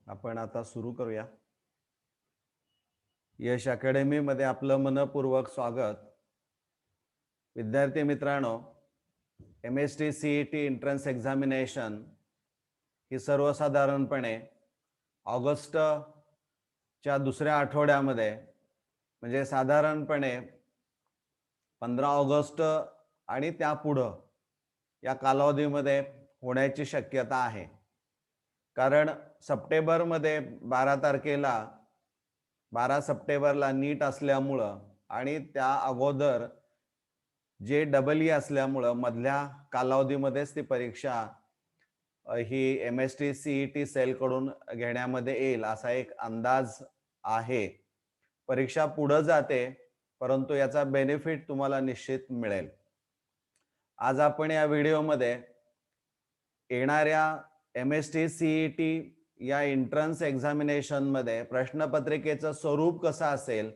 आपण आता सुरू करूया. यश अकॅडमी मध्ये आपलं मनपूर्वक स्वागत. विद्यार्थी मित्रांनो, MST CET एंट्रन्स एक्झामिनेशन ही सर्वसाधारणपणे ऑगस्टच्या दुसऱ्या आठवड्यामध्ये म्हणजे साधारणपणे 15 ऑगस्ट आणि त्यापुढं या कालावधीमध्ये होण्याची शक्यता आहे. कारण सप्टेंबरमध्ये 12 सप्टेंबरला नीट असल्यामुळं आणि त्या अगोदर JEE असल्यामुळं मधल्या कालावधीमध्येच ती परीक्षा ही MST CET सेलकडून घेण्यामध्ये येईल असा एक अंदाज आहे. परीक्षा पुढे जाते, परंतु याचा बेनिफिट तुम्हाला निश्चित मिळेल. आज आपण या व्हिडिओमध्ये येणाऱ्या MST CET या एंट्रन्स एक्झामिनेशन मध्ये प्रश्नपत्रिकेचं स्वरूप कसं असेल,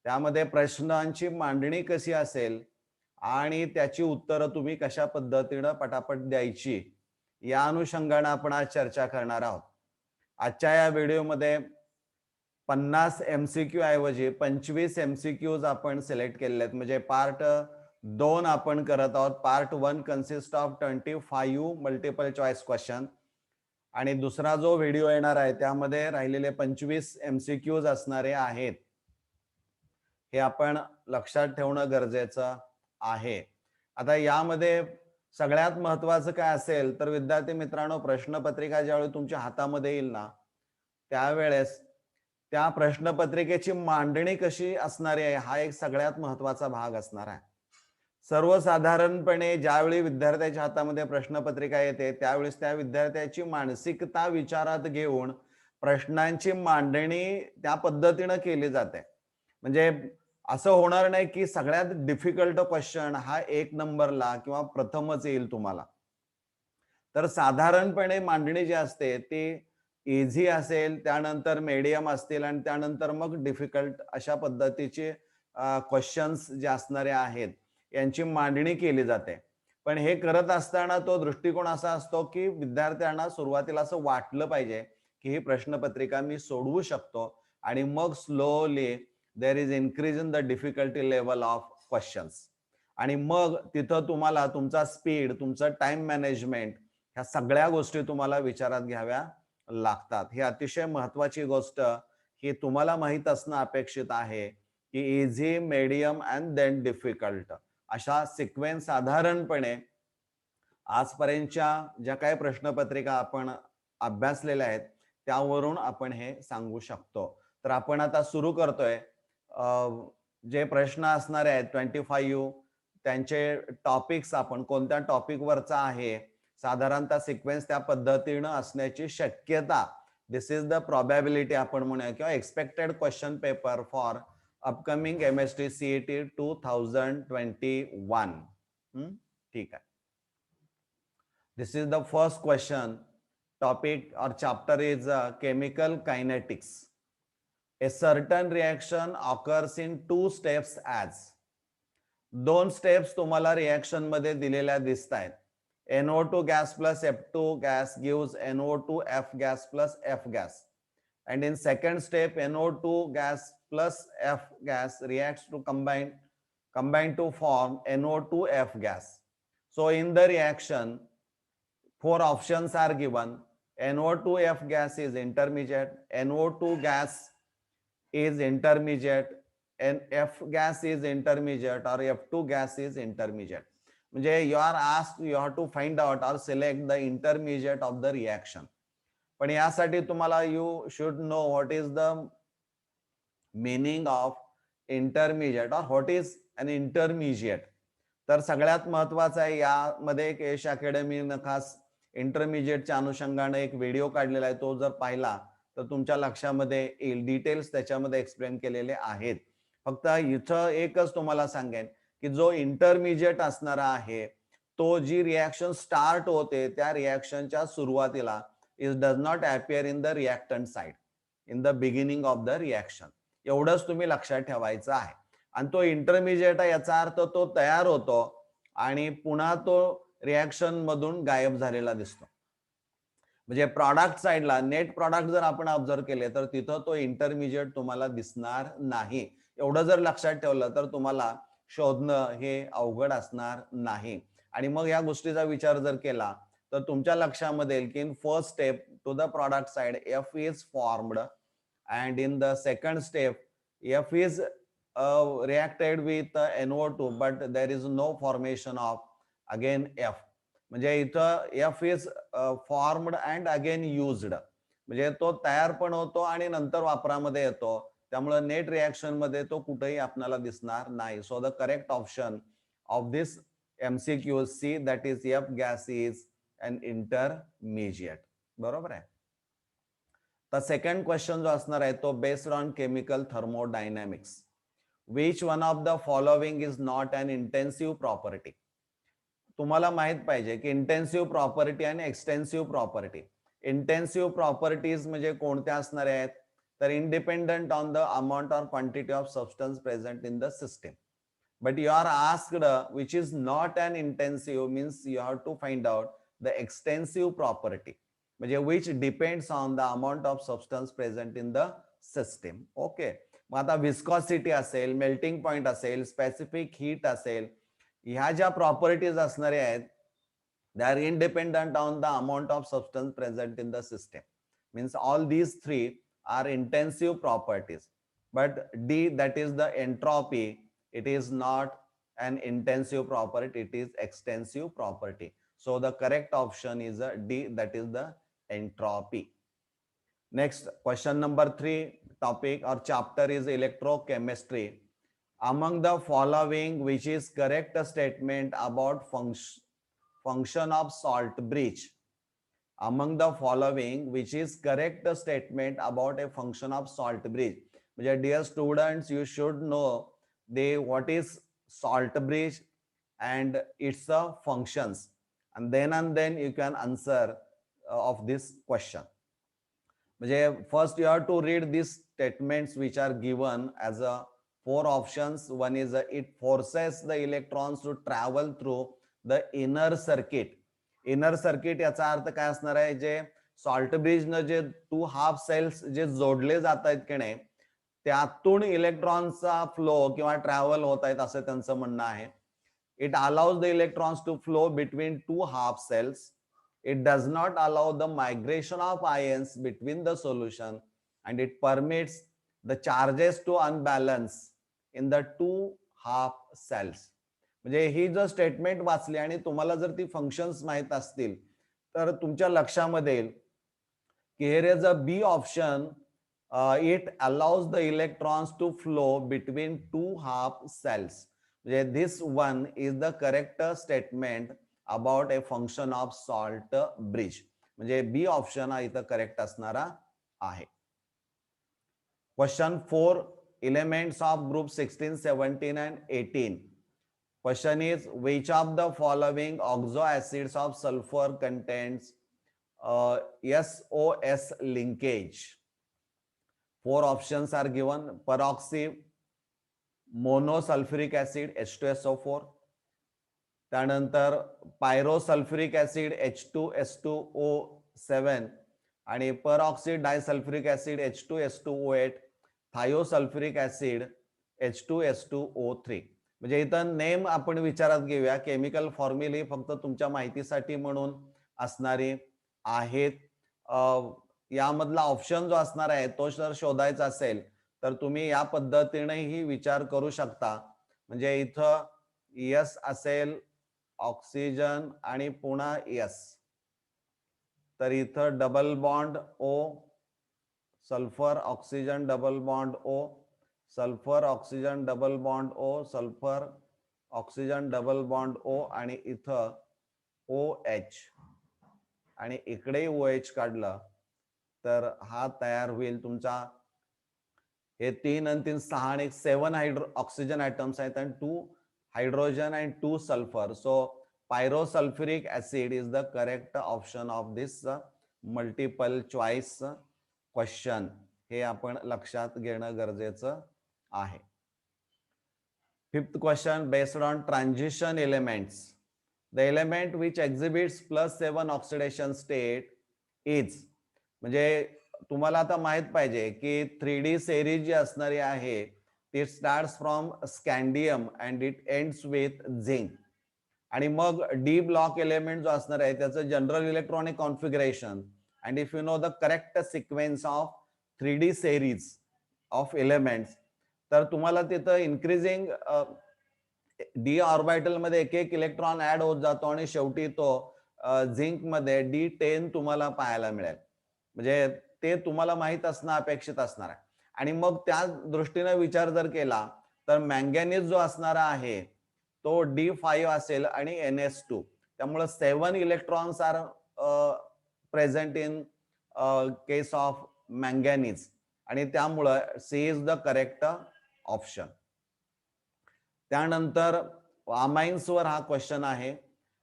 त्यामध्ये प्रश्नांची मांडणी कशी असेल आणि त्याची उत्तरं तुम्ही कशा पद्धतीने पटापट द्यायची या अनुषंगाने आपण आज चर्चा करणार आहोत. आजच्या या व्हिडिओमध्ये 50 MCQ ऐवजी 25 MCQज आपण सिलेक्ट केलेले आहेत. म्हणजे पार्ट 2 आपण करत आहोत. Part 1 consist of 25 multiple choice question आणि दुसरा जो व्हिडिओ येणार आहे त्यामध्ये राहिलेले 25 MCQज असणारे आहेत. हे आपण लक्षात ठेवणं गरजेचं आहे. आता यामध्ये सगळ्यात महत्त्वाचं काय असेल तर विद्यार्थी मित्रांनो, प्रश्नपत्रिका ज्यावेळी तुमच्या हातामध्ये येईल ना, त्यावेळेस त्या प्रश्नपत्रिकेची मांडणी कशी असणार आहे हा एक सगळ्यात महत्त्वाचा भाग असणार आहे. सर्वसाधारणपणे ज्यावेळी विद्यार्थ्याच्या हातामध्ये प्रश्नपत्रिका येते त्यावेळेस त्या विद्यार्थ्याची मानसिकता विचारात घेऊन प्रश्नांची मांडणी त्या पद्धतीने केली जाते. म्हणजे असं होणार नाही की सगळ्यात डिफिकल्ट क्वेश्चन हा 1 नंबरला किंवा प्रथमच येईल तुम्हाला. तर साधारणपणे मांडणी जी असते ती इझी असेल, त्यानंतर मीडियम असतील आणि त्यानंतर मग डिफिकल्ट अशा पद्धतीचे क्वेश्चन्स जे असणारे आहेत यांची मांडणी केली जाते. पण हे करत असताना तो दृष्टिकोन असा असतो की विद्यार्थ्यांना सुरुवातीला असं वाटलं पाहिजे की ही प्रश्नपत्रिका मी सोडवू शकतो आणि मग slowly there is increase in the difficulty level of questions आणि मग तिथं तुम्हाला तुमचा स्पीड, तुमचं टाइम मॅनेजमेंट ह्या सगळ्या गोष्टी तुम्हाला विचारात घ्याव्या लागतात. ही अतिशय महत्वाची गोष्ट ही तुम्हाला माहित असणं अपेक्षित आहे की easy, medium and then difficult अशा सिक्वेन्स साधारणपणे आजपर्यंतच्या ज्या काही प्रश्नपत्रिका आपण अभ्यासलेल्या आहेत त्यावरून आपण हे सांगू शकतो. तर आपण आता सुरू करतोय. जे प्रश्न असणारे आहेत 25 त्यांचे टॉपिक्स आपण कोणत्या टॉपिक वरचा आहे साधारणतः सिक्वेन्स त्या पद्धतीने असण्याची शक्यता, दिस इज द प्रोबॅबिलिटी आपण म्हणूया किंवा expected question paper for upcoming MST CET 2021. ठीक आहे. This is the first question. Topic or chapter is chemical kinetics. A certain reaction occurs in 2 steps as. 2 steps तुम्हाला रिएक्शन मध्ये दिलेल्या दिसत आहेत. NO2 gas plus F2 gas gives NO2F gas plus F gas. And in second step, NO2 gas plus F gas reacts to combine to form NO2F gas. So in the reaction, 4 options are given. NO2F gas is intermediate, NO2 gas is intermediate, and F gas is intermediate or F2 gas is intermediate. म्हणजे you are asked, you have to find out or select the intermediate of the reaction. पण यासाठी तुम्हाला you should know what is the meaning of intermediate or what is an intermediate. तर सगळ्यात महत्वाचं आहे यामध्ये एक यश अकॅडमीनं खास इंटरमिजिएटच्या अनुषंगाने एक व्हिडिओ काढलेला आहे. तो जर पाहिला तर तुमच्या लक्षामध्ये येईल. डिटेल्स त्याच्यामध्ये एक्सप्लेन केलेले आहेत. फक्त इथं एकच तुम्हाला सांगेन की जो इंटरमिजिएट असणारा आहे तो जी रिएक्शन स्टार्ट होते त्या रिएक्शनच्या सुरुवातीला it does not appear in the reactant side in the beginning of the reaction. एवढंच तुम्ही लक्षात ठेवायचं आहे. आणि तो इंटरमिजिएट आहे याचा अर्थ तो तयार होतो आणि पुन्हा तो रिएक्शन मधून गायब झालेला दिसतो. म्हणजे प्रॉडक्ट साइडला नेट प्रॉडक्ट जर आपण ऑब्झर्व केले तर तिथं तो इंटरमिजिएट तुम्हाला दिसणार नाही. एवढं जर लक्षात ठेवलं तर तुम्हाला शोधणं हे अवघड असणार नाही. आणि मग या गोष्टीचा विचार जर केला तर तुमच्या लक्षामध्ये येईल की in first step to the product side F is formed and in the second step F is reacted with NO2 but there is no formation of again F. म्हणजे इथं F is formed and again used, म्हणजे तो तयार पण होतो आणि नंतर वापरामध्ये येतो. त्यामुळे नेट रिएक्शन मध्ये तो कुठेही आपल्याला दिसणार नाही. So the correct option of this MCQ C, that is F gas is an intermediate. बरोबर आहे. तर सेकंड क्वेश्चन जो असणार आहे तो based on chemical thermodynamics. Which one of the following is not an intensive property. तुम्हाला माहित पाहिजे की इंटेन्सिव्ह प्रॉपर्टी आणि एक्सटेन्सिव्ह प्रॉपर्टी. इंटेन्सिव्ह प्रॉपर्टीज म्हणजे कोणत्या असणार आहेत तर independent on the amount or quantity of substance present in the system. But you are asked which is not an intensive means you have to find out the extensive property, म्हणजे which depends on the amount of substance present in the system. Okay, मग आता viscosity असेल, melting point असेल, specific heat असेल, ह्या ज्या properties असणाऱ्या आहेत they are independent on the amount of substance present in the system. Means all these three are intensive properties. But D, that is the entropy, it is not an intensive property, it is extensive property. So the correct option is D, that is the entropy. Next, question number 3, topic or chapter is electrochemistry. Among the following, which is correct statement about function of salt bridge? Among the following, which is correct statement about a function of salt bridge? म्हणजे dear students, you should know what is salt bridge and its functions, and then you can answer of this question. म्हणजे first you have to read these statements which are given as a 4 options. One is it forces the electrons to travel through the inner circuit. Inner circuit याचा अर्थ काय असणार आहे, जे salt bridge न जे 2 half cells जे जोडले जात आहेत की नाही त्यातून इलेक्ट्रॉनचा फ्लो किंवा ट्रॅव्हल होत आहेत असं त्यांचं म्हणणं आहे. It allows the electrons to flow between 2 half cells. It does not allow the migration of ions between the solution and it permits the charges to unbalance in the 2 half cells. म्हणजे ही जर statement वाचली आणि तुम्हाला जर ती functions माहित असतील तर तुमच्या लक्षामध्ये येईल की here is a B option, it allows the electrons to flow between 2 half cells. म्हणजे this one is the correct statement about a function of salt bridge. म्हणजे बी ऑप्शन हा इथं करेक्ट असणारा आहे. Question 4, elements of group 16, 17 and 18. Question is, which of the following oxo acids of sulfur contains SOS linkage? 4 options are given. Peroxy, monosulfuric acid H2SO4, त्यानंतर पायरोसल्फ्युरिक acid H2S2O7 आणि परऑक्सी डायसल्फ्युरिक acid H2S2O8, थायोसल्फ्युरिक acid H2S2O3. म्हणजे इथं name आपण विचारात घेऊया. Chemical फॉर्म्युले फक्त तुमच्या माहितीसाठी म्हणून असणारी आहेत. यामधला ऑप्शन जो असणार आहे तो जर शोधायचा असेल तर तुम्ही या पद्धतीनेही विचार करू शकता. म्हणजे इथं यस असेल ऑक्सिजन आणि पुन्हा यस, तर इथं double bond O, sulphur oxygen double bond O, sulphur oxygen double bond O, sulphur oxygen double bond O आणि इथं OH आणि इकडे OH काढलं तर हा तयार होईल तुमचा. हे 3 आणि 3 6 आणि 7 ऑक्सिजन ऍटम्स आहेत आणि 2 hydrogen and 2 sulfur. So pyrosulfuric acid is the correct option of this multiple choice question. हे आपण लक्षात घेणं गरजेचं आहे. 5th question based on transition elements. The element which exhibits +7 oxidation state is म्हणजे तुम्हाला आता माहित पाहिजे की 3D सेरीज जी असणारी आहे ती starts from scandium and it ends with zinc. आणि मग डी ब्लॉक एलिमेंट जो असणार आहे त्याचं general electronic configuration and if you know the correct sequence of 3D series of elements, तर तुम्हाला तिथं इन्क्रीजिंग डी ऑर्बिटल मध्ये एक एक इलेक्ट्रॉन ऍड होत जातो आणि शेवटी तो झिंक मध्ये D10 तुम्हाला पाहायला मिळेल. म्हणजे ते तुम्हाला माहित असणं अपेक्षित असणार आहे. आणि मग त्या दृष्टीने विचार जर केला तर मँगॅनीज जो असणारा आहे तो D5 असेल आणि NS2. त्यामुळे 7 electrons are present in case of manganese आणि त्यामुळं C is the correct option. त्यानंतर अमाइन्सवर हा क्वेश्चन आहे.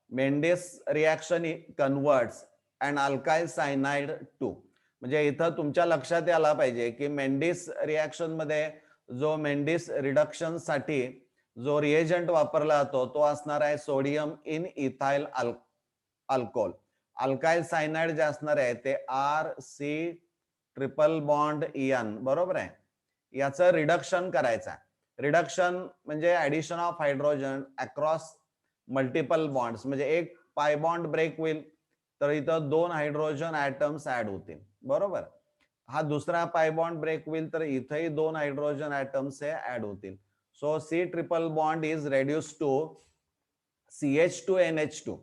Mendius reaction converts and alkyl cyanide to. म्हणजे इथं तुमच्या लक्षात यायला पाहिजे की मेंडिस रिॲक्शन मध्ये जो मेंडिस रिडक्शन साठी जो रिएजंट वापरला जातो तो असणार आहे sodium in ethyl alcohol. Alkyl cyanide जे असणार आहे ते RC ट्रिपल बॉन्ड EN, बरोबर आहे. याचं रिडक्शन करायचं आहे. रिडक्शन म्हणजे addition of hydrogen across multiple bonds. म्हणजे एक पाय बॉन्ड ब्रेक होईल तर इथं 2 हायड्रोजन ऍटम्स ऍड होतील, बरोबर. हा दुसरा पाय बॉन्ड ब्रेक होईल तर इथंही 2 हायड्रोजन ऍटम्स हे ऍड होतील. So C triple bond is reduce to CH2NH2.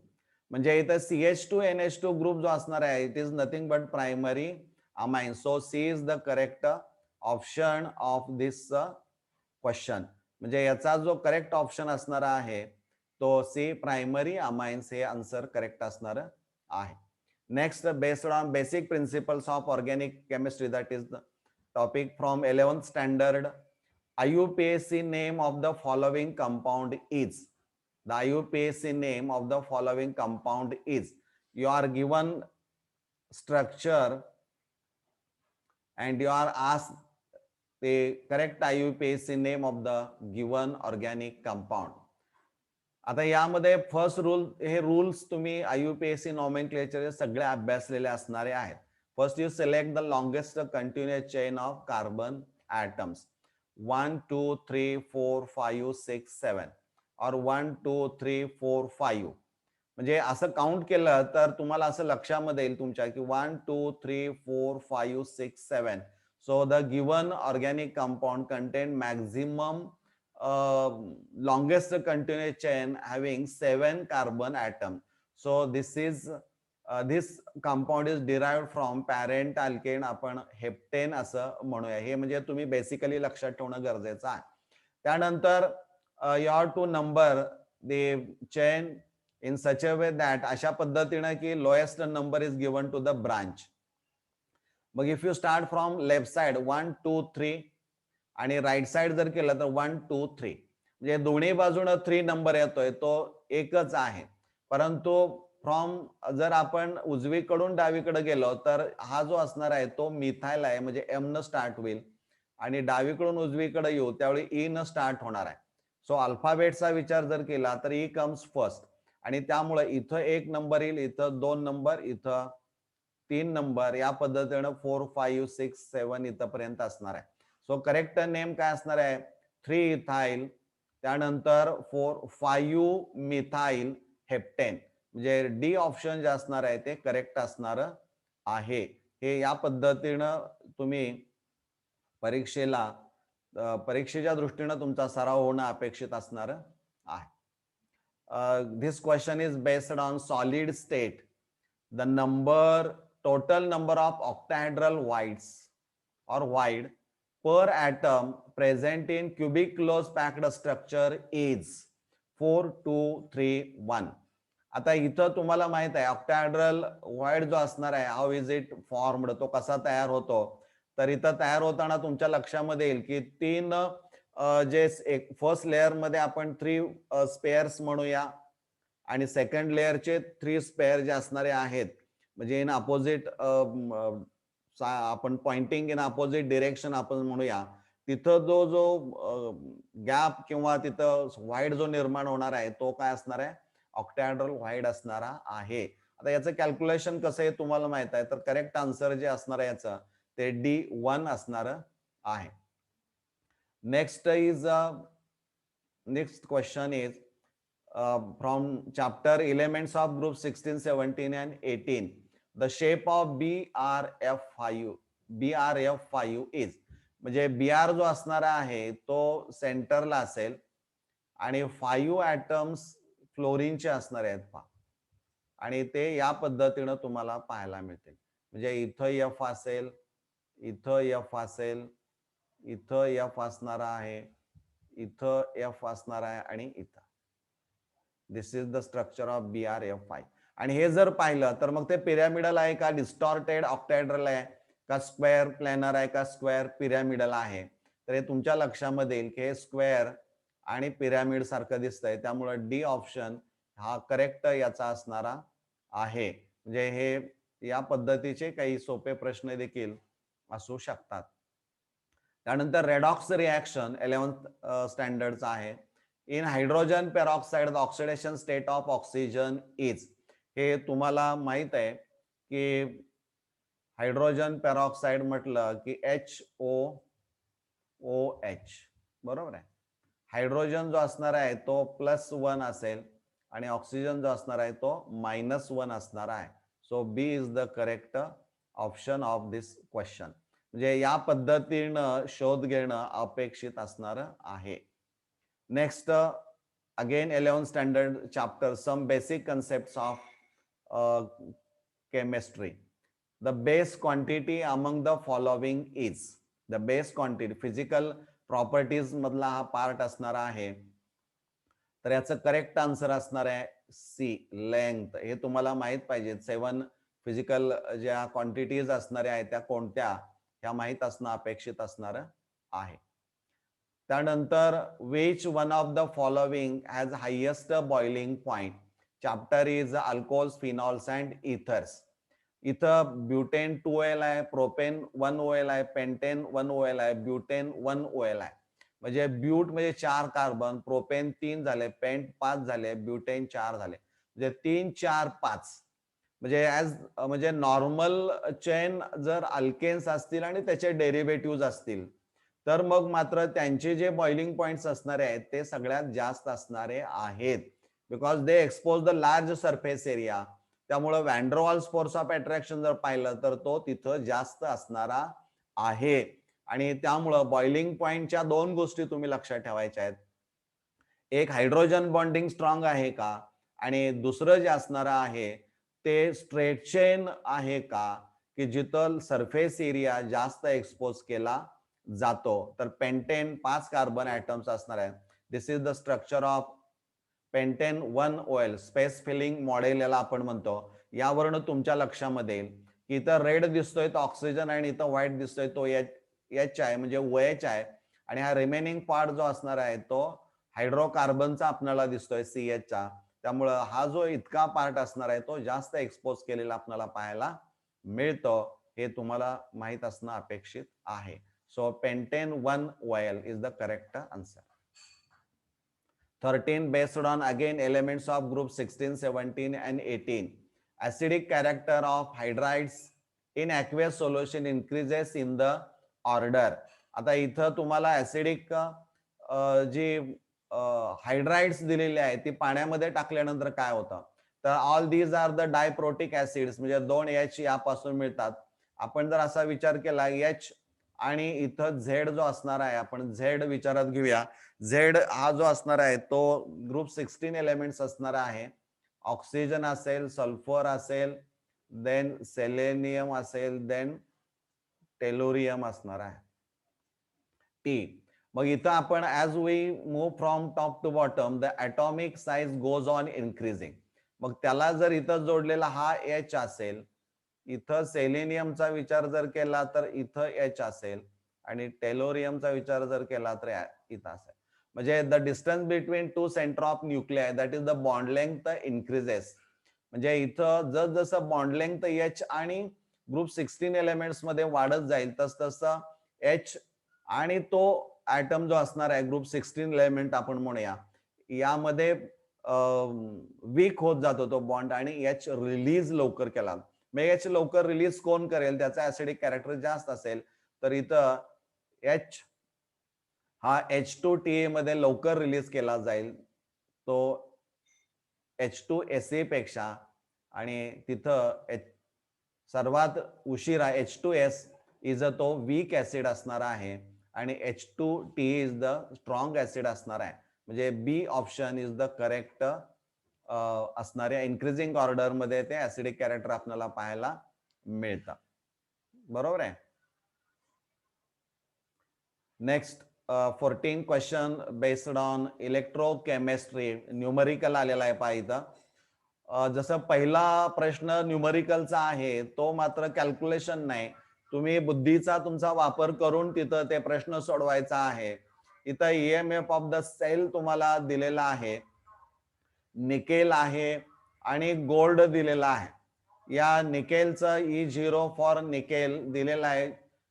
म्हणजे इथं CH2NH2 ग्रुप जो असणार आहे it is nothing but primary amine. So C is the correct option of this question. म्हणजे याचा जो करेक्ट ऑप्शन असणार आहे तो C प्रायमरी अमाइन्स हे आन्सर करेक्ट असणार आहे. Next, based on basic principles of organic chemistry, that is the topic from 11th standard. IUPAC name of the following compound is. The IUPAC name of the following compound is. You are given structure and you are asked the correct IUPAC name of the given organic compound. आता यामध्ये first rule, हे rules तुम्ही IUPAC nomenclature सगळे अभ्यासलेले असणारे आहेत. First you select the longest continuous chain of carbon atoms. 1 2 3 4 5 6 7 और 1 2 3 4 5. म्हणजे असं काउंट केलं तर तुम्हाला असं लक्षामध्ये येईल तुमच्या की 1 2 3 4 5 6 7. So the given organic compound content maximum longest continuous chain having 7 carbon atom. So this compound is derived from parent alkane. आपण हेप्टेन असं म्हणूया. हे म्हणजे तुम्ही बेसिकली लक्षात ठेवणं गरजेचं आहे. त्यानंतर you have to number the chain in such a way that अशा पद्धतीने की lowest number is given to the branch. मग if you start from left side 1 2 3 आणि राईट साइड जर केलं तर 1 2 3, म्हणजे दोन्ही बाजूने 3 नंबर येतोय तो एकच आहे. परंतु फ्रॉम जर आपण उजवीकडून डावीकडे गेलो तर हा जो असणार आहे तो मिथाइल आहे, म्हणजे M न स्टार्ट होईल. आणि डावीकडून उजवीकडे येऊ त्यावेळी E न स्टार्ट होणार आहे. सो अल्फाबेटचा विचार जर केला तर E कम्स फर्स्ट आणि त्यामुळे इथं 1 नंबर येईल, इथं 2 नंबर, इथं 3 नंबर, या पद्धतीने 4 5 6 7 इथपर्यंत असणार आहे. सो करेक्ट नेम काय असणार आहे 3 इथाइल, त्यानंतर 5 मिथाइल हेप्टेन. म्हणजे डी ऑप्शन जे असणार आहे ते करेक्ट असणार आहे. हे या पद्धतीनं तुम्ही परीक्षेच्या दृष्टीने तुमचा सराव होणं अपेक्षित असणार आहे. This question is based on solid state. The total number of octahedral voids or void per atom present in cubic close packed structure is 4 2 3 1. आता इथं तुम्हाला माहित आहे ऑक्टाहेड्रल व्हॉइड जो असणार आहे हाऊ इज इट फॉर्मड, तो कसा तयार होतो. तर इथं तयार होताना तुमच्या लक्षामध्ये येईल की 3 जे फर्स्ट लेअर मध्ये आपण 3 स्पेअर्स म्हणूया आणि सेकंड लेअरचे 3 स्पेअर जे असणारे आहेत म्हणजे इन अपोजिट आपण पॉइंटिंग इन अपोजिट डिरेक्शन आपण म्हणूया. तिथं जो गॅप किंवा तिथं व्हाईड जो निर्माण होणार आहे तो काय असणार आहे ऑक्टॅहेड्रल व्हाईड असणारा आहे. आता याचं कॅल्क्युलेशन कसं आहे तुम्हाला माहित आहे, तर करेक्ट आन्सर जे असणार आहे याचं ते D1 असणार आहे. Next question is from chapter elements of group 16, 17 and 18. The shape of BRF5 is म्हणजे BR जो असणार आहे तो सेंटरला असेल आणि 5 ॲटम्स फ्लोरीनचे असणार आहेत पहा, आणि ते या पद्धतीनं तुम्हाला पाहायला मिळतील. म्हणजे इथं F असेल, इथं F असेल, इथं F असणार आहे, इथं F असणार आहे आणि इथं. This is the structure of BRF5. आणि हे जर पाहिलं तर मग ते पिरॅमिडल आहे का, डिस्टॉर्टेड ऑक्टॅहेड्रल आहे का, स्क्वेअर प्लॅनर आहे का, स्क्वेअर पिरॅमिडल आहे. तर हे तुमच्या लक्षामध्ये येईल की हे स्क्वेअर आणि पिरॅमिड सारखं दिसतंय, त्यामुळे डी ऑप्शन हा करेक्ट याचा असणारा आहे. म्हणजे हे या पद्धतीचे काही सोपे प्रश्न देखील असू शकतात. त्यानंतर रेडॉक्स रिॲक्शन 11th स्टँडर्डचा आहे. In hydrogen peroxide the oxidation state of oxygen is. हे तुम्हाला माहित आहे की हायड्रोजन पेरॉक्साइड म्हटलं की HOOH, बरोबर आहे. हायड्रोजन जो असणार आहे तो +1 असेल आणि ऑक्सिजन जो असणार आहे तो -1 असणार आहे. So B is the correct option of this question. म्हणजे या पद्धतीनं शोध घेणं अपेक्षित असणार आहे. Next again 11th standard chapter some basic concepts of chemistry. The base quantity among the following is. The base quantity physical properties मधला हा पार्ट असणार आहे. तर याचं करेक्ट आन्सर असणार आहे सी, लेंथ. हे तुम्हाला माहित पाहिजे. 7 फिजिकल ज्या क्वांटिटीज असणाऱ्या आहेत त्या कोणत्या ह्या माहित असणं अपेक्षित असणार आहे. त्यानंतर which one of the following has highest boiling point. Chapter is alcohols, phenols and ethers. इथं ब्युटेन 2OL आहे, प्रोपेन 1OL आहे, पेंटेन 1OL आहे, ब्युटेन 1OL आहे. म्हणजे ब्यूट म्हणजे 4 कार्बन, प्रोपेन 3 झाले, पेंट 5 झाले, ब्युटेन 4 झाले. म्हणजे 3, 4, 5. म्हणजे नॉर्मल चेन जर अल्केन्स असतील आणि त्याचे डेरिव्हेटिव्ह असतील तर मग मात्र त्यांचे जे बॉइलिंग पॉइंट्स असणारे आहेत ते सगळ्यात जास्त असणारे आहेत, because they expose the large surface area. त्यामुळे वॅन्डरवाल्स फोर्स ऑफ अट्रॅक्शन जर पाहिलं तर तो तिथं जास्त असणारा आहे. आणि त्यामुळं बॉइलिंग पॉइंटच्या 2 गोष्टी तुम्ही लक्षात ठेवायच्या आहेत. एक, हायड्रोजन बॉन्डिंग स्ट्रॉंग आहे का, आणि दुसरं जे असणार आहे ते स्ट्रेट चेन आहे का, की जिथं सरफेस एरिया जास्त एक्सपोज केला जातो. तर पेंटेन 5 कार्बन ॲटम्स असणार आहेत. This is the structure of pentane 1OL. Space filling model याला आपण म्हणतो. यावरून तुमच्या लक्षामध्ये येईल की इथं रेड दिसतोय तो ऑक्सिजन आणि इथं व्हाईट दिसतोय तो H आहे, म्हणजे OH आहे. आणि हा रिमेनिंग पार्ट जो असणार आहे तो हायड्रोकार्बनचा आपल्याला दिसतोय CH चा. त्यामुळं हा जो इतका पार्ट असणार आहे तो जास्त एक्सपोज केलेला आपल्याला पाहायला मिळतो. हे तुम्हाला माहित असणं अपेक्षित आहे. So pentane 1OL is the correct answer. 13, based on again elements of group 16, 17 and 18. Acidic character of hydrides in aqueous solution increases in the order. आता इथं तुम्हाला ऍसिडिक जी हायड्राइड्स दिलेली आहे ती पाण्यामध्ये टाकल्यानंतर काय होतं, तर all these are the diprotic acids, म्हणजे 2H यापासून मिळतात. आपण जर असा विचार केला H आणि इथं Z जो असणार आहे, आपण Z विचारात घेऊया. Z हा जो असणार आहे तो ग्रुप 16 एलिमेंट्स असणार आहे. ऑक्सिजन असेल, सल्फर असेल, देन सेलेनियम असेल, देन टेलोरियम असणार आहे. टी. मग इथं आपण as we move from top to bottom the atomic size goes on increasing. मग त्याला जर इथं जोडलेला हा H असेल, इथं सेलेनियमचा विचार जर केला तर इथं H असेल, आणि टेलोरियमचा विचार जर केला तर इथं असेल. म्हणजे the distance between 2 centre of nuclei that is the bond length increases. म्हणजे इथं जसं बॉन्ड लेंथ H आणि ग्रुप 16 एलिमेंट्स मध्ये वाढत जाईल तसं H आणि तो ऍटम जो असणार आहे ग्रुप 16 एलिमेंट आपण म्हणूया यामध्ये वीक होत जातो तो बॉन्ड आणि एच रिलीज लवकर केला. मग एच लवकर रिलीज कोण करेल, त्याचा ऍसिडिक कॅरेक्टर जास्त असेल तर इथं एच हा H2TA मध्ये लवकर रिलीज केला जाईल तो H2SA पेक्षा, आणि तिथं सर्वात उशिरा H2S इज तो वीक ऍसिड असणार आहे आणि H2TA is the strong acid असणार आहे. म्हणजे बी ऑप्शन इज द करेक्ट असणाऱ्या इन्क्रीजिंग ऑर्डर मध्ये ते ऍसिडिक कॅरेक्टर आपल्याला पाहायला मिळतं. बरोबर आहे. Next 14 question based on electrochemistry, numerical आलेला आहे पहा इथं. जसं पहिला प्रश्न न्यूमरिकलचा आहे तो मात्र कॅल्क्युलेशन नाही, तुम्ही बुद्धीचा तुमचा वापर करून तिथं ते प्रश्न सोडवायचा आहे. इथं EMF ऑफ द सेल तुम्हाला दिलेला आहे, निकेल आहे आणि गोल्ड दिलेला आहे. या निकेलचं E0 फॉर निकेल दिलेला आहे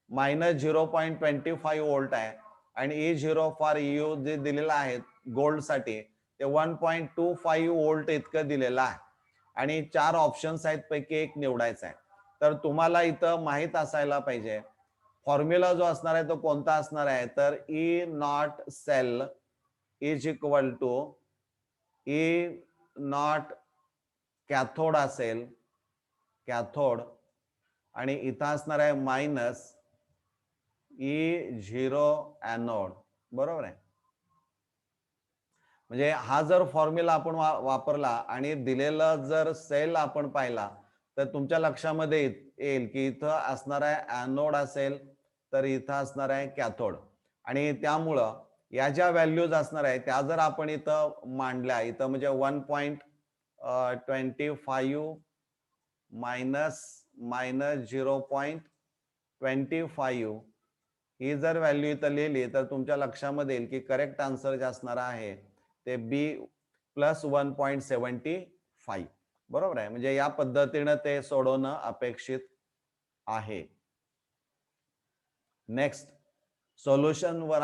-0.25 व्होल्ट आहे आणि E0 फॉर EU जे दिलेला आहे गोल्ड साठी ते 1.25 व्होल्ट इतकं दिलेलं आहे आणि 4 ऑप्शन्स आहेत पैकी एक निवडायचा आहे. तर तुम्हाला इथं माहित असायला पाहिजे फॉर्म्युला जो असणार आहे तो कोणता असणार आहे, तर E not cell is equal to E not cathode असेल, कॅथोड, आणि इथं असणार आहे मायनस E0 एनोड. बरोबर आहे. म्हणजे हा जर फॉर्म्युला आपण वापरला आणि दिलेला जर सेल आपण पाहिला तर तुमच्या लक्षामध्ये येईल की इथं असणार आहे एनोड असेल तर इथं असणार आहे कॅथोड, आणि त्यामुळं या ज्या व्हॅल्यूज असणार आहे त्या जर आपण इथं मांडल्या, इथं म्हणजे 1.25 मायनस 0.25 ही जर व्हॅल्यू इथं लिहिली तर तुमच्या लक्षामध्ये येईल की करेक्ट आन्सर जे असणार आहे ते बी प्लस 1.75. बरोबर आहे. म्हणजे या पद्धतीनं ते सोडवणं अपेक्षित आहे. नेक्स्ट सोल्युशन वर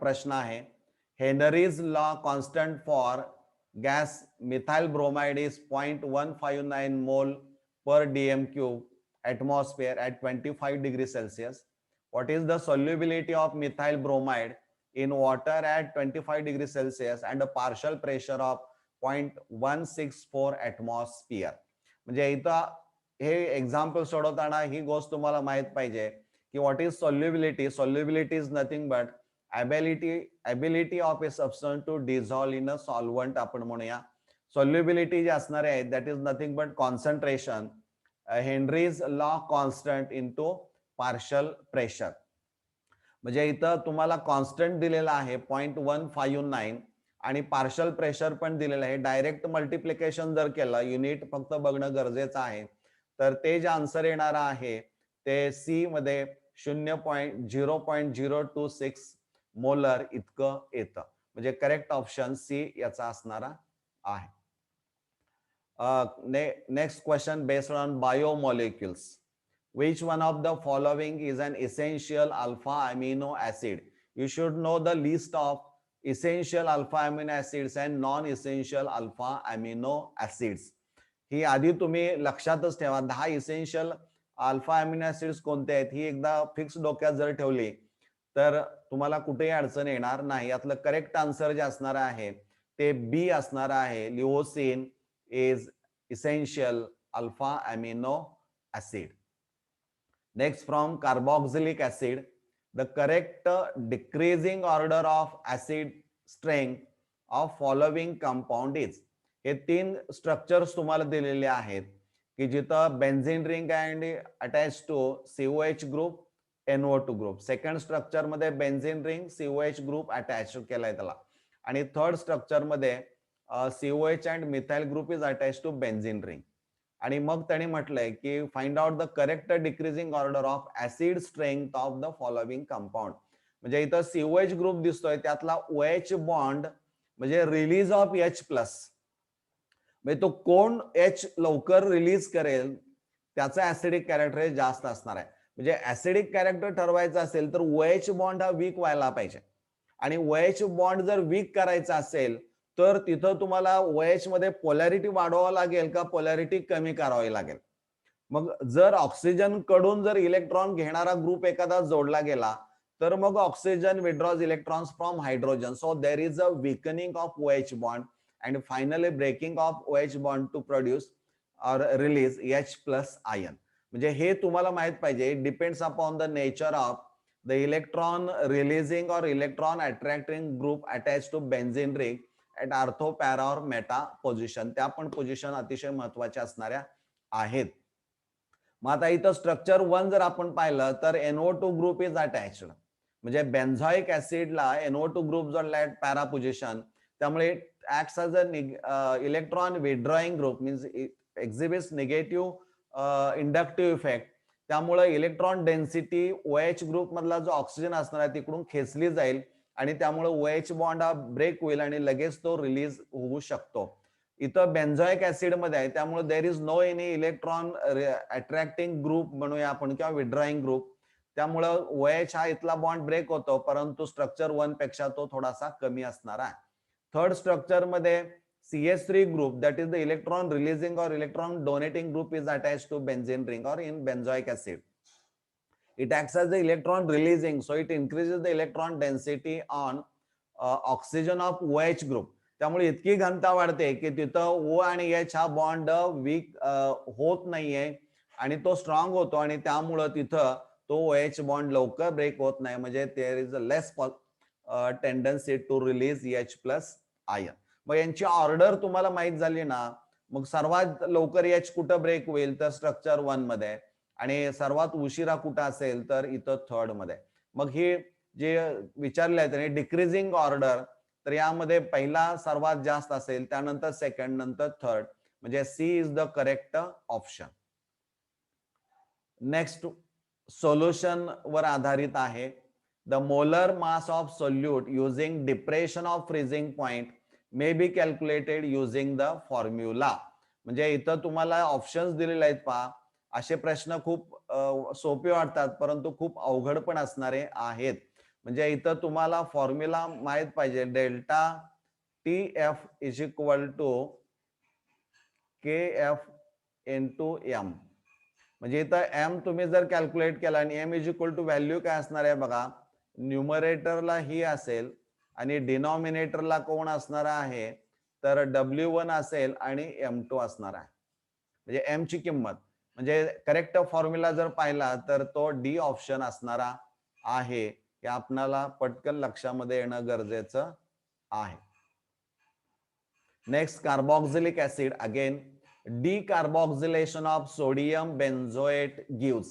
प्रश्न आहे, Henry's law constant for gas methyl bromide is 0.159 मोल पर dm cube atmosphere at 25 degree Celsius. What is the solubility of methyl bromide in water at 25 degree Celsius and a partial pressure of 0.164 atmosphere. म्हणजे इथं हे example सोडवताना ही गोष्ट तुम्हाला माहित पाहिजे की what is solubility. Solubility is nothing but ability of a substance to dissolve in a solvent आपण म्हणूया. सॉल्युबिलिटी जे असणार आहे that is nothing but concentration Henry's law constant into partial pressure. म्हणजे इथं तुम्हाला कॉन्स्टंट दिलेला आहे 0.159 आणि पार्शल प्रेशर पण दिलेलं आहे. डायरेक्ट मल्टिप्लिकेशन जर केलं, युनिट फक्त बघणं गरजेचं आहे, तर ते जे आन्सर येणार आहे ते सी मध्ये 0.026 मोलर इतकं येतं. म्हणजे करेक्ट ऑप्शन सी याचा असणारा आहे. Next question based on biomolecules. Which one of the following is an essential alpha amino acid? You should know the list of essential alpha amino acids and non-essential alpha amino acids. ही आधी तुम्ही लक्षातच ठेवा. 10 essential alpha amino acids कोणते आहेत ही एकदा fix डोक्यात जर ठेवली तर तुम्हाला कुठेही अडचण येणार नाही. यातलं करेक्ट आन्सर जे असणार आहे ते बी असणार आहे. Leucine is essential alpha amino acid. Next, from carboxylic acid, the correct decreasing order of acid strength of following compound is. हे 3 स्ट्रक्चर्स तुम्हाला दिलेले आहेत की जिथं benzene ring and attach to COH group NO2 group. Second structure मध्ये benzene ring COH group attach केलाय त्याला, आणि थर्ड स्ट्रक्चर मध्ये COH and methyl group is attach to benzene ring. आणि मग त्यांनी म्हटलंय की find out the correct decreasing order of acid strength of the following compound. म्हणजे इथं COH ग्रुप दिसतोय त्यातला OH बॉन्ड म्हणजे रिलीज ऑफ H प्लस, म्हणजे तो कोण H लवकर रिलीज करेल त्याचा ऍसिडिक कॅरेक्टर जास्त असणार आहे. म्हणजे ऍसिडिक कॅरेक्टर ठरवायचं असेल तर OH बॉन्ड हा वीक व्हायला पाहिजे, आणि OH बॉन्ड जर वीक करायचा असेल तर तिथं तुम्हाला OH मध्ये पोलॅरिटी वाढवावं लागेल का पोलॅरिटी कमी करावी लागेल. मग जर ऑक्सिजन कडून जर इलेक्ट्रॉन घेणारा ग्रुप एखादा जोडला गेला तर मग oxygen withdraws electrons from hydrogen. So there is a weakening of OH bond and finally breaking of OH bond to produce or release H plus ion. म्हणजे हे तुम्हाला माहित पाहिजे. Depends upon the nature of the electron releasing or electron attracting group attach to benzene ring at ortho para or meta position. त्या पण position अतिशय महत्वाच्या असणाऱ्या आहेत. मग आता इथं स्ट्रक्चर 1 जर आपण पाहिलं तर NO2 ग्रुप इज अटॅच्ड. म्हणजे बेन्झॉइक ऍसिडला NO2 ग्रुप जोडला आहे पॅरा पोझिशन. त्यामुळे acts as a electron withdrawing group means exhibits negative inductive effect. त्यामुळे इलेक्ट्रॉन डेन्सिटी OH ग्रुप मधला जो ऑक्सिजन असणार आहे तिकडून खेचली जाईल आणि त्यामुळे OH बॉन्ड हा ब्रेक होईल आणि लगेच तो रिलीज होऊ शकतो. इथं बेन्झॉइक ऍसिड मध्ये आहे त्यामुळे there is no any electron attracting group म्हणूया आपण किंवा विड्रॉइंग ग्रुप. त्यामुळे OH हा इथला बॉन्ड ब्रेक होतो परंतु स्ट्रक्चर 1 पेक्षा तो थोडासा कमी असणार आहे. थर्ड स्ट्रक्चर मध्ये CH3 group, that is the electron releasing or electron donating group, is attached to benzene ring or in benzoic acid. It acts as the electron releasing, so it increases the electron density on oxygen of OH group. त्यामुळे इतकी घनता वाढते की तिथं O आणि H हा bond weak होत नाहीये आणि तो स्ट्रॉंग होतो आणि त्यामुळं तिथं तो OH बॉन्ड लवकर ब्रेक होत नाही. म्हणजे there is a less tendency to release H plus ion. मग यांची ऑर्डर तुम्हाला माहित झाली ना, मग सर्वात लवकर H कुठं ब्रेक होईल तर स्ट्रक्चर 1 मध्ये आणि सर्वात उशिरा कुठं असेल तर इथं थर्ड मध्ये. मग हे जे विचारले आहे त्याने डिक्रीजिंग ऑर्डर, तर यामध्ये पहिला सर्वात जास्त असेल त्यानंतर सेकंड नंतर थर्ड. म्हणजे C is the correct option. Next solution वर आधारित आहे. The molar mass of solute using depression of freezing point may be calculated using the formula. म्हणजे इथं तुम्हाला ऑप्शन्स दिलेले आहेत पहा. असे प्रश्न खूप सोपे वाटतात परंतु खूप अवघड पण असणारे आहेत. म्हणजे इथं तुम्हाला फॉर्म्युला माहित पाहिजे. Delta TF is equal to KF into M. म्हणजे इथं M तुम्ही जर कॅल्क्युलेट केला आणि M is equal to value काय असणार आहे बघा. न्यूमरेटरला ही असेल आणि डिनॉमिनेटरला कोण असणार आहे तर W1 असेल आणि M2 असणार आहे. म्हणजे M ची किंमत म्हणजे करेक्ट फॉर्म्युला जर पाहिला तर तो D ऑप्शन असणारा आहे. हे आपल्याला पटकन लक्षामध्ये येणं गरजेचं आहे. Next carboxylic acid. Again decarboxylation of sodium benzoate gives.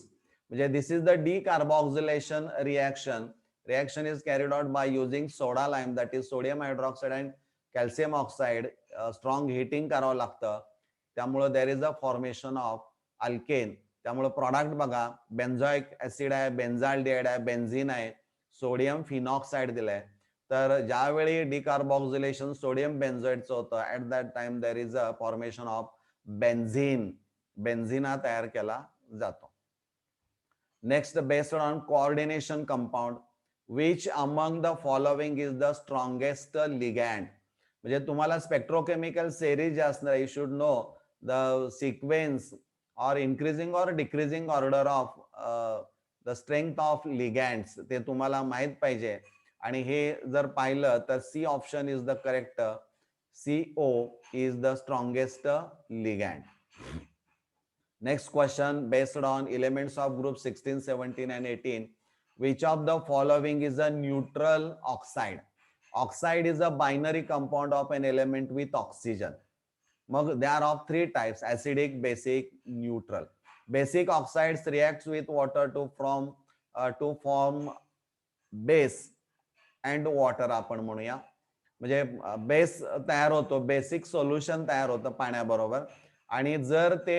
म्हणजे this is the decarboxylation reaction. Reaction is carried out by using soda lime, that is sodium hydroxide and calcium oxide. Strong heating करावं लागतं. त्यामुळे there is a formation of alkane. त्यामुळे product बघा benzoic acid आहे, बेन्झाल्डिहाइड आहे, benzene आहे, sodium phenoxide दिलाय. तर ज्यावेळी डिकार्बॉक्सिलेशन सोडियम बेन्झोएटचं होतं at that time there is a formation of benzene. Benzene हा तयार केला जातो. Next based on coordination compound which among the following is the strongest ligand. म्हणजे तुम्हाला स्पेक्ट्रोकेमिकल सेरीज जे असणार you should know the sequence or increasing or decreasing order of the strength of ligands ते तुम्हाला माहित पाहिजे. आणि हे जर पाहिलं तर C option is the correct. CO is the strongest ligand. Next question based on elements of group 16, 17 and 18. Which of the following is a neutral oxide? Oxide is a binary compound of an element with oxygen. There are of three types: acidic, basic, neutral. Basic oxides reacts with water to form base and water आपण म्हणूया. म्हणजे base तयार होतो, basic solution तयार होतं पाण्याबरोबर आणि जर ते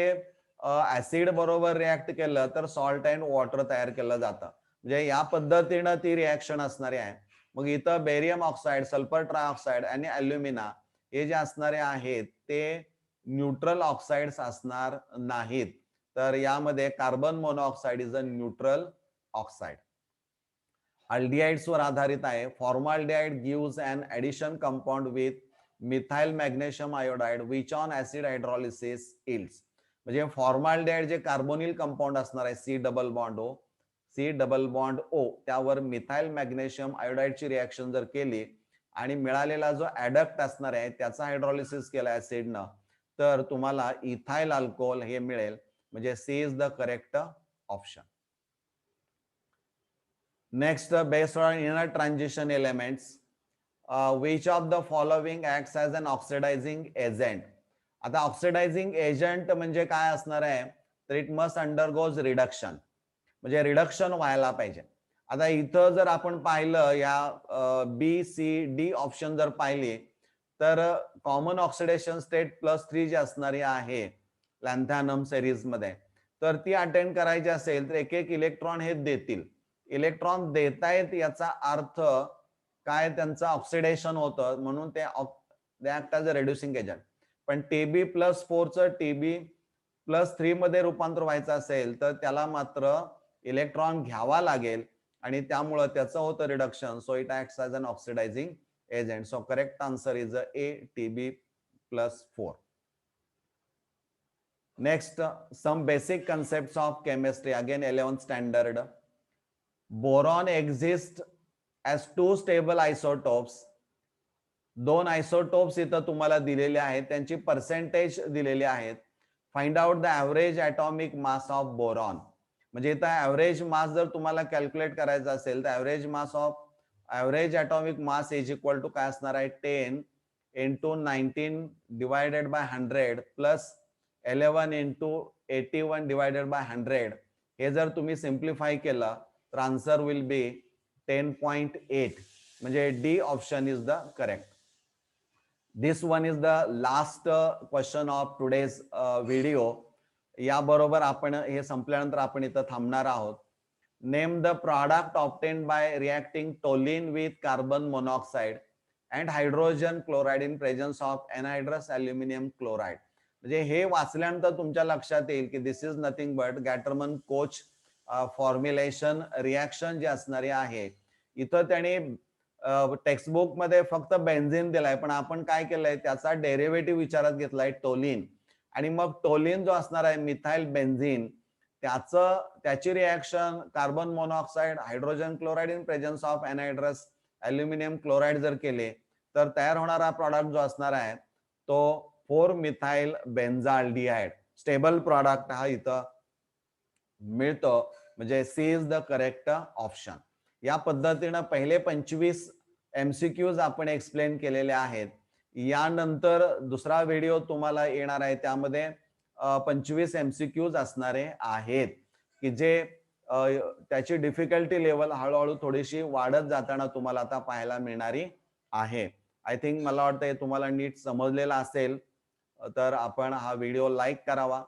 ऍसिड बरोबर रिॲक्ट केलं तर सॉल्ट अँड वॉटर तयार केलं जातं. म्हणजे या पद्धतीनं ती रिॲक्शन असणारी आहे. मग इथं बेरियम ऑक्साइड, सल्फर ट्रायऑक्साइड आणि अल्युमिना हे जे असणारे आहेत ते न्यूट्रल ऑक्साइड्स असणार नाहीत. तर यामध्ये carbon monoxide is a neutral oxide. Aldehydes वर आधारित आहे. Formaldehyde gives an addition compound with methyl magnesium iodide which on acid hydrolysis yields. म्हणजे फॉर्माल्डिहाइड जे कार्बोनिल कंपाऊंड असणार आहे सी डबल बॉन्ड ओ त्यावर मिथाइल मॅग्नेशियम आयोडाइडची रिॲक्शन जर केली आणि मिळालेला जो ऍडक्ट असणार आहे त्याचा हायड्रॉलिसिस केला ऍसिडनं तर तुम्हाला इथाइल अल्कोहोल हे मिळेल. म्हणजे C is the correct option. Next, based on inner transition elements which of the following acts as an oxidizing agent. आता ऑक्सिडायझिंग एजंट म्हणजे काय असणार आहे तर इट मस्ट अंडरगोज रिडक्शन. म्हणजे रिडक्शन व्हायला पाहिजे. आता इथं जर आपण पाहिलं या बी सी डी ऑप्शन जर पाहिले तर कॉमन ऑक्सिडेशन स्टेट +3 जी असणारी आहे लॅन्थॅनम सिरीज मध्ये तर ती अटेंड करायची असेल तर एक एक इलेक्ट्रॉन हे देतील. इलेक्ट्रॉन देतायत याचा अर्थ काय त्यांचं ऑक्सिडेशन होतं म्हणून ते act as a reducing agent. पण TB+4 चं TB+3 मध्ये रूपांतर व्हायचं असेल तर त्याला मात्र इलेक्ट्रॉन घ्यावा लागेल आणि त्यामुळे त्याचं होतं reduction. So it acts as an oxidising agent. So correct answer is A, TB+4. Next, some basic concepts of chemistry. Again, 11th standard. Boron exists as 2 stable isotopes. 2 isotopes इथं तुम्हाला दिलेले आहेत त्यांची पर्सेंटेज दिलेली आहेत. Find out the average atomic mass of boron. म्हणजे इथं average मास जर तुम्हाला कॅल्क्युलेट करायचं असेल तर average atomic mass is equal to काय असणार आहे 10 into 19 divided by 100 plus 11 into 81 divided by 100. हे जर तुम्ही सिम्प्लिफाय केलं तर आन्सर विल बी 10.8. म्हणजे D option is the correct. This one is the last question of today's video. याबरोबर आपण हे संपल्यानंतर आपण इथं थांबणार आहोत. Name the product obtained by reacting toluene with carbon monoxide and hydrogen chloride in presence of anhydrous aluminium chloride. म्हणजे हे वाचल्यानंतर तुमच्या लक्षात येईल की this is nothing but Gattermann Koch formulation reaction जी असणारी आहे. इथं त्याने टेक्स्टबुक मध्ये फक्त बेन्झिन दिलाय पण आपण काय केलंय त्याचा डेरिव्हेटिव्ह विचारात घेतलाय टोलिन आणि मग टोलिन जो असणार आहे मिथाइल बेन्झिन त्याची reaction carbon monoxide hydrogen chloride in presence of anhydrous aluminium chloride जर केले तर तयार होणारा प्रॉडक्ट जो असणार आहे तो 4-मिथाइल बेन्झाल्डिहाइड स्टेबल प्रॉडक्ट हा इथं मिळतो. म्हणजे C is the correct option. या पद्धतीनं पहिले 25 MCQs आपण एक्सप्लेन केलेले आहेत. यानंतर दुसरा व्हिडिओ तुम्हाला येणार आहे त्यामध्ये 25 MCQs असणारे आहेत की जे त्याची डिफिकल्टी लेवल हळूहळू थोडीशी वाढत जाताना तुम्हाला आता पाहायला मिळणारी आहे. आय थिंक मला वाटतं हे तुम्हाला नीट समजलेला असेल तर आपण हा व्हिडिओ लाईक करावा.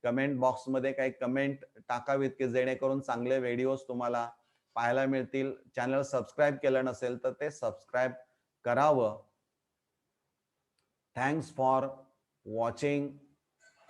कमेंट बॉक्समध्ये काही कमेंट टाकावीत की जेणेकरून चांगले व्हिडिओज तुम्हाला पाहायला मिळतील. चॅनल सबस्क्राईब केलं नसेल तर ते सबस्क्राईब करावं. Thanks for watching.